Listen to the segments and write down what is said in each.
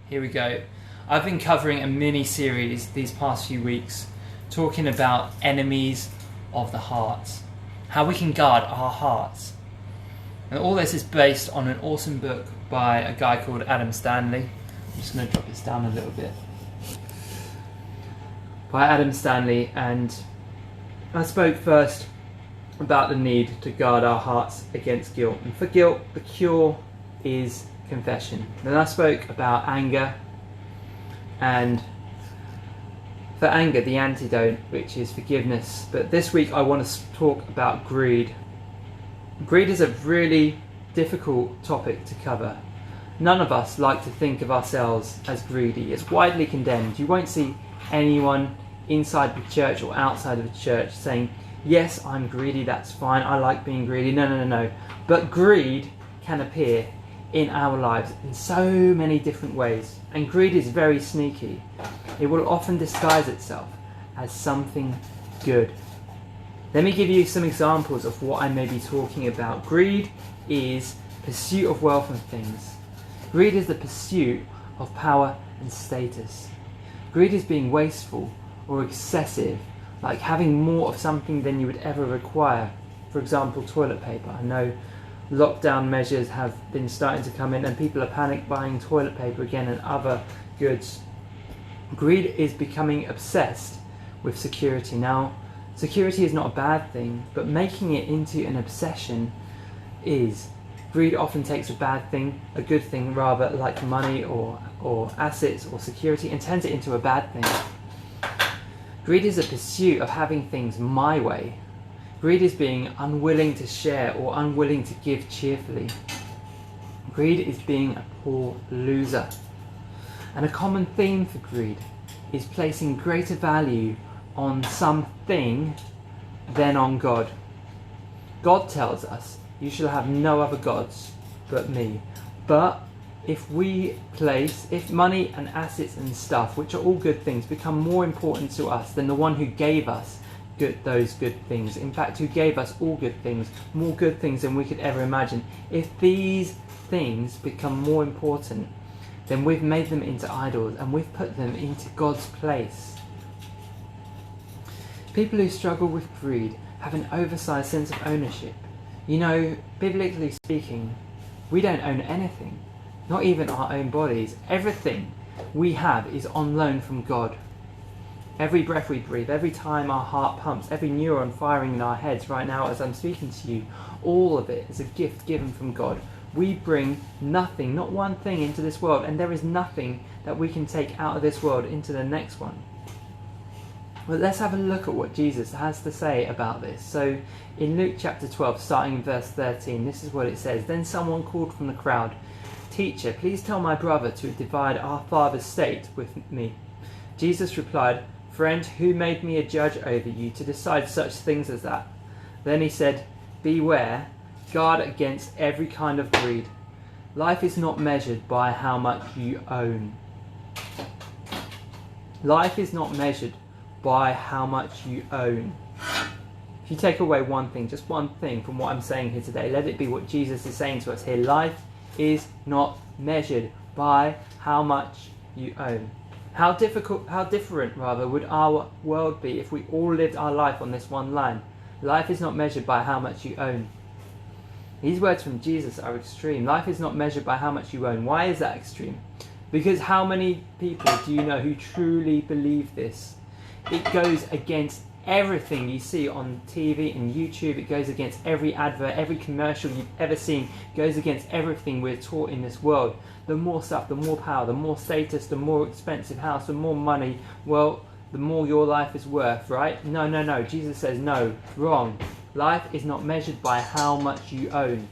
Here we go. I've been covering a mini-series these past few weeks talking about enemies of the heart, how we can guard our hearts. And all this is based on an awesome book by a guy called Adam Stanley. I'm just going to drop this down a little bit. By Adam Stanley, and I spoke first about the need to guard our hearts against guilt. And for guilt, the cure is confession. Then I spoke about anger, and for anger, the antidote, which is forgiveness. But this week I want to talk about greed. Greed is a really difficult topic to cover. None of us like to think of ourselves as greedy. It's widely condemned. You won't see anyone inside the church or outside of the church saying, yes, I'm greedy, that's fine, I like being greedy. No. But greed can appear in our lives in so many different ways. And greed is very sneaky. It will often disguise itself as something good. Let me give you some examples of what I may be talking about. Greed is pursuit of wealth and things. Greed is the pursuit of power and status. Greed is being wasteful or excessive, like having more of something than you would ever require. For example, toilet paper. I know lockdown measures have been starting to come in and people are panic buying toilet paper again and other goods. Greed is becoming obsessed with security. Now, security is not a bad thing, but making it into an obsession is. Greed often takes a bad thing, a good thing rather, like money or assets or security, and turns it into a bad thing. Greed is a pursuit of having things my way. Greed is being unwilling to share or unwilling to give cheerfully. Greed is being a poor loser. And a common theme for greed is placing greater value on something than on God. God tells us, you shall have no other gods but me. But if money and assets and stuff, which are all good things, become more important to us than the one who gave us those good things, in fact who gave us all good things, more good things than we could ever imagine, if these things become more important, then we've made them into idols and we've put them into God's place. People who struggle with greed have an oversized sense of ownership. You know, biblically speaking, we don't own anything, not even our own bodies. Everything we have is on loan from God. Every breath we breathe, every time our heart pumps, every neuron firing in our heads right now as I'm speaking to you, all of it is a gift given from God. We bring nothing, not one thing into this world, and there is nothing that we can take out of this world into the next one. But let's have a look at what Jesus has to say about this. So in Luke chapter 12, starting in verse 13, this is what it says. Then someone called from the crowd, "Teacher, please tell my brother to divide our father's estate with me." Jesus replied, "Friend, who made me a judge over you to decide such things as that?" Then he said, "Beware, guard against every kind of greed. Life is not measured by how much you own." Life is not measured by how much you own. If you take away one thing, just one thing from what I'm saying here today, let it be what Jesus is saying to us here. Life is not measured by how much you own. How different would our world be if we all lived our life on this one line? Life is not measured by how much you own. These words from Jesus are extreme. Life is not measured by how much you own. Why is that extreme? Because how many people do you know who truly believe this? It goes against everything you see on TV and YouTube. It goes against every advert, every commercial you've ever seen. It goes against everything we're taught in this world. The more stuff, the more power, the more status, the more expensive house, the more money, well, the more your life is worth, right? No. Jesus says no, wrong. Life is not measured by how much you own.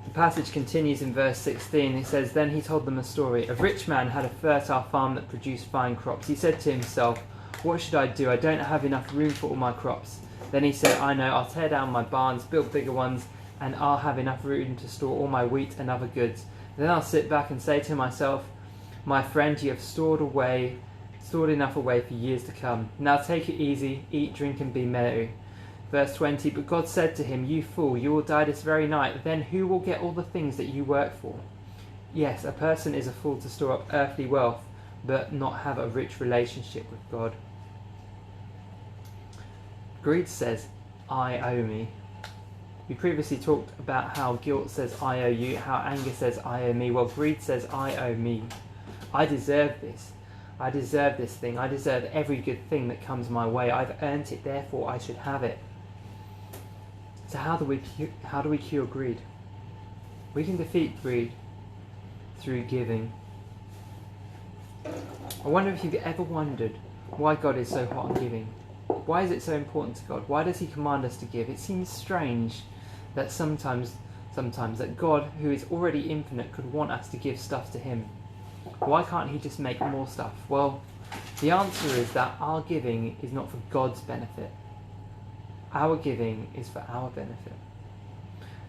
The passage continues in verse 16. It says, "Then he told them a story. A rich man had a fertile farm that produced fine crops. He said to himself, 'What should I do? I don't have enough room for all my crops.' Then he said, 'I know, I'll tear down my barns, build bigger ones, and I'll have enough room to store all my wheat and other goods. Then I'll sit back and say to myself, my friend, you have stored enough away for years to come. Now take it easy, eat, drink, and be merry.' Verse 20, but God said to him, you fool, you will die this very night. Then who will get all the things that you work for? Yes, a person is a fool to store up earthly wealth, but not have a rich relationship with God. Greed says, I owe me. We previously talked about how guilt says, I owe you, how anger says, I owe me. Well, greed says, I owe me. I deserve this. I deserve this thing. I deserve every good thing that comes my way. I've earned it, therefore I should have it. So how do we cure greed? We can defeat greed through giving. I wonder if you've ever wondered why God is so hot on giving. Why is it so important to God? Why does he command us to give? It seems strange that sometimes that God, who is already infinite, could want us to give stuff to him. Why can't he just make more stuff? Well, the answer is that our giving is not for God's benefit. Our giving is for our benefit.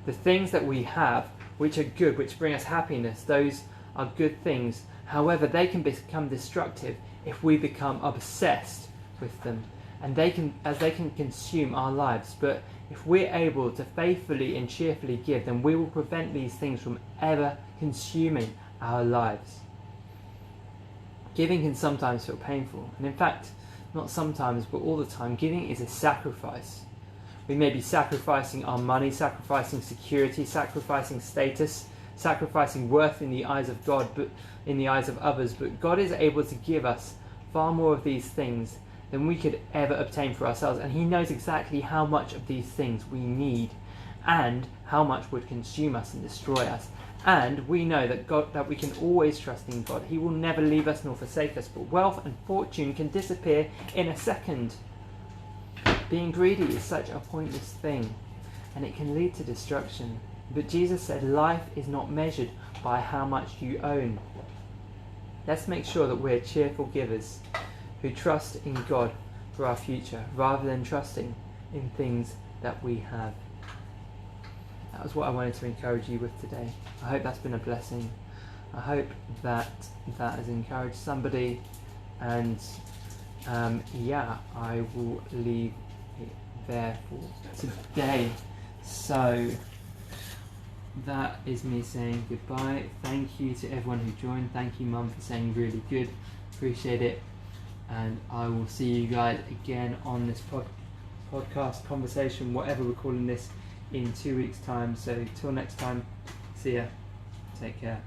The things that we have, which are good, which bring us happiness, those are good things. However, they can become destructive if we become obsessed with them, and they can consume our lives. But if we're able to faithfully and cheerfully give, then we will prevent these things from ever consuming our lives. Giving can sometimes feel painful, and in fact, not sometimes, but all the time, giving is a sacrifice. We may be sacrificing our money, sacrificing security, sacrificing status, sacrificing worth in the eyes of God, but in the eyes of others. But God is able to give us far more of these things than we could ever obtain for ourselves, and he knows exactly how much of these things we need and how much would consume us and destroy us. And we know that we can always trust in God. He will never leave us nor forsake us, but wealth and fortune can disappear in a second. Being greedy is such a pointless thing, and it can lead to destruction. But Jesus said life is not measured by how much you own. Let's make sure that we're cheerful givers who trust in God for our future, rather than trusting in things that we have. That was what I wanted to encourage you with today. I hope that's been a blessing. I hope that has encouraged somebody, and I will leave it there for today. So that is me saying goodbye. Thank you to everyone who joined. Thank you, Mum, for saying really good. Appreciate it. And I will see you guys again on this podcast conversation, whatever we're calling this, in 2 weeks' time. So till next time, see ya. Take care.